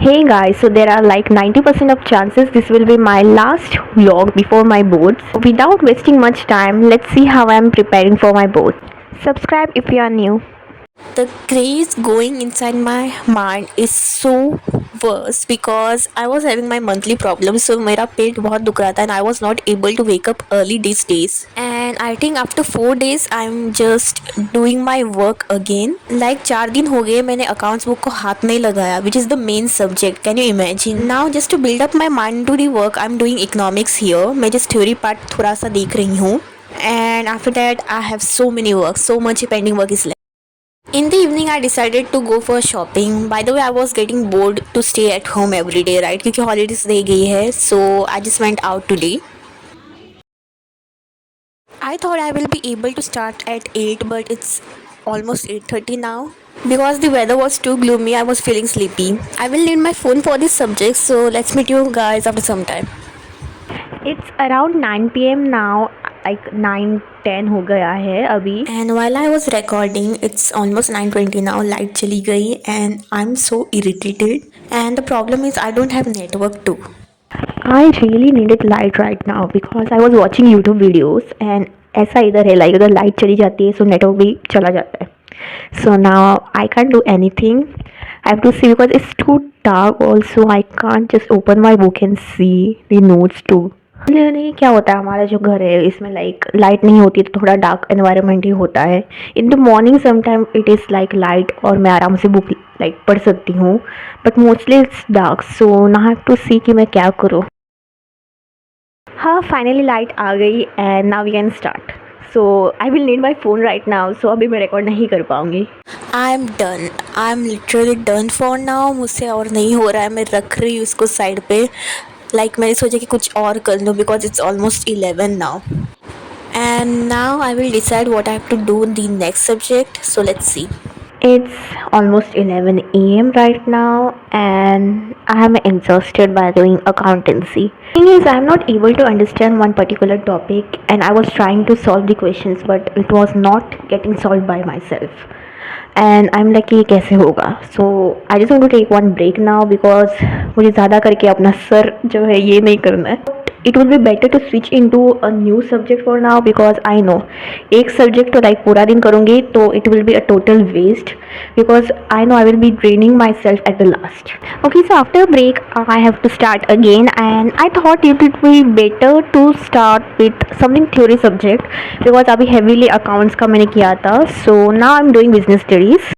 Hey guys, so there are like 90% of chances this will be my last vlog before my boards. Without wasting much time, let's see how I am preparing for my board. Subscribe if you are new. The craze going inside my mind is so worse because I was having my monthly problems, so मेरा पेट बहुत दुख रहा था and I was not able to wake up early these days. And I think after 4 days I'm just doing my work again. Like 4 दिन हो गए मैंने accounts book को हाथ नहीं लगाया, which is the main subject. Can you imagine? Now just to build up my mind to the work, I'm doing economics here. मैं just theory part थोड़ा सा देख रही हूँ. And after that I have so many work, so much pending work is left. In the evening, I decided to go for shopping. By the way, I was getting bored to stay at home every day, right? क्योंकि holidays रह गई है, so I just went out today. I thought I will be able to start at 8, but it's almost 8:30 now. Because the weather was too gloomy, I was feeling sleepy. I will need my phone for this subject, so let's meet you guys after some time. It's around 9 p.m. now, like 9:10 हो गया है अभी. And while I was recording, it's almost 9:20 now. Light चली गई and I'm so irritated. And the problem is I don't have network too. I really needed light right now because I was watching YouTube videos and ऐसा इधर है like अगर light चली जाती है so network भी चला जाता है. So now I can't do anything. I have to see because it's too dark also. I can't just open my book and see the notes too. नहीं क्या होता है हमारा जो घर है इसमें लाइक लाइट नहीं होती तो थोड़ा डार्क एनवायरनमेंट ही होता है. In the morning sometime it is like light और मैं आराम से बुक लाइक पढ़ सकती हूँ, बट मोस्टली इट्स डार्क. सो ना हैव टू सी कि मैं क्या करूँ. हाँ, फाइनली लाइट आ गई and now we can start. So I will need my phone right now, so अभी मैं रिकॉर्ड नहीं कर पाऊँगी. I am done, I am literally done for now. मुझसे और नहीं हो रहा है, मैं रख रही हूँ इसको साइड पे. मैंने सोचा कि कुछ और कर लूँ because it's almost 11 now. And now I will decide what I have to do in the next subject. So let's see. It's almost 11 a.m. right now and I am exhausted by doing accountancy. Thing is, I am not able to understand one particular topic and I was trying to solve the questions but it was not getting solved by myself. And I'm like ये कैसे होगा. So I just want to take one break now because मुझे ज़्यादा करके अपना sir जो है ये नहीं करना है. It would be better to switch into a new subject for now because I know एक subject तो like पूरा दिन करूँगी तो it will be a total waste because I know I will be draining myself at the last. Okay, so after a break I have to start again and I thought it would be better to start with something theory subject because अभी heavily accounts का मैंने किया था. So now I'm doing business studies.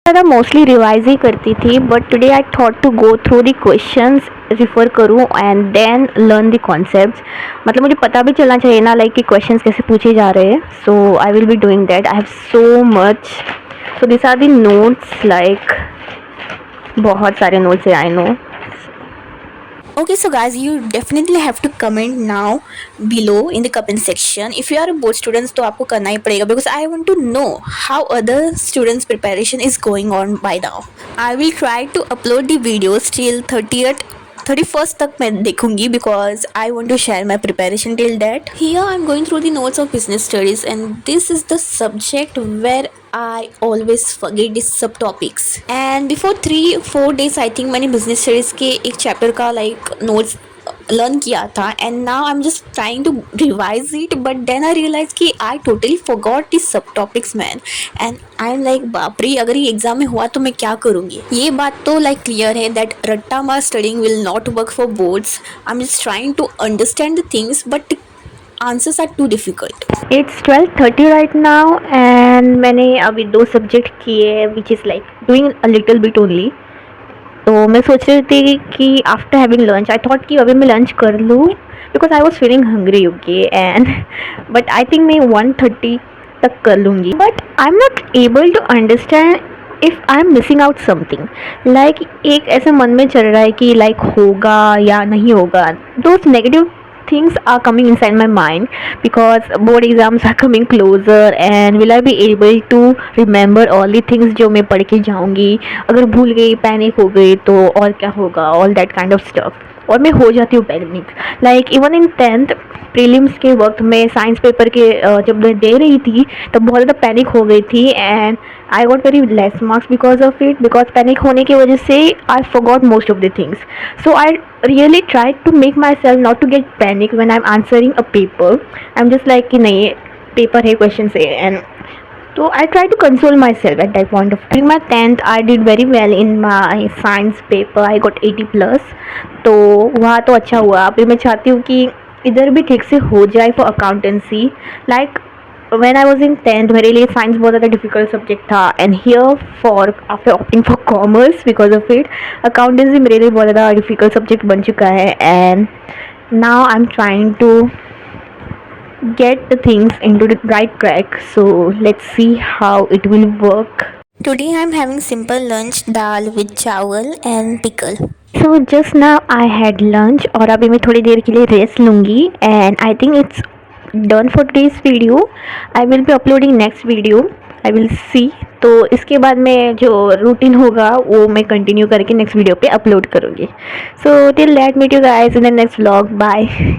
ज़्यादा mostly revise ही करती थी but today I thought to go through the questions refer करूँ and then learn the concepts. मतलब मुझे पता भी चलना चाहिए ना लाइक कि क्वेश्चंस कैसे पूछे जा रहे हैं. So I will be doing that. I have so much. So this are the notes like बहुत सारे नोट्स है I know. Okay, so guys, you definitely have to comment now below in the comment section. If you are a board students तो आपको करना ही पड़ेगा because I want to know how other students preparation is going on by now. I will try to upload the videos till 31st तक मैं देखूंगी because I want to share my preparation till that. Here I'm going through the notes of business studies and this is the subject where I always forget these subtopics. And before 3-4 days I think मैंने business studies के एक chapter का like notes learn किया था and now I am just trying to revise it but then I realise कि I totally forgot this सब topics man. And I am like बाप रे, अगर ये एग्जाम में हुआ तो मैं क्या करूँगी. ये बात तो लाइक क्लियर है दैट रट्टा मार studying will not work for boards. I am just trying to understand the things but answers are too difficult. It's 12:30 right now and मैंने अभी 2 सब्जेक्ट किए which is like doing a little bit only. तो मैं सोच रही थी कि after having lunch I thought कि अभी मैं लंच कर लूँ because I was feeling hungry. Okay and but I think मैं 1:30 तक कर लूँगी but I am not able to understand if I am missing out something. Like एक ऐसे मन में चल रहा है कि लाइक होगा या नहीं होगा. Those negative things are coming inside my mind because board exams are coming closer and will I be able to remember all the things जो मैं पढ़ के जाऊँगी. अगर भूल गई पैनिक हो गई तो और क्या होगा. all that kind of stuff. और मैं हो जाती हूँ panic like even in 10th prelims के वक्त मैं साइंस पेपर के जब मैं दे रही थी तब बहुत ज़्यादा पैनिक हो गई थी and I got very less marks because of it, because panic होने की वजह से I forgot most of the things. So I really tried to make myself not to get panic when I'm answering a paper. I'm just like कि नहीं paper है, questions है, and so I tried to console myself at that point of time. In my 10th I did very well in my science paper. I got 80 plus. तो वहाँ तो अच्छा हुआ. अभी मैं चाहती हूँ कि इधर भी ठीक से हो जाए for accountancy. Like when I was in 10th मेरे लिए साइंस बहुत ज़्यादा डिफ़िकल्ट सब्जेक्ट था, and here for after opting for commerce because of it accountancy मेरे लिए बहुत ज़्यादा डिफ़िकल्ट सब्जेक्ट बन चुका है. And now I am trying to get the things into the right track, so let's see how it will work. Today I'm having simple lunch, dal with chawal and pickle. So just now I had lunch और अभी मैं थोड़ी देर के लिए rest लूँगी, and I think it's done for today's video. I will be uploading next video. I will see. तो इसके बाद में जो रूटीन होगा वो मैं कंटिन्यू करके नेक्स्ट वीडियो पे अपलोड करूँगी. So till that, meet you guys in the next vlog. Bye.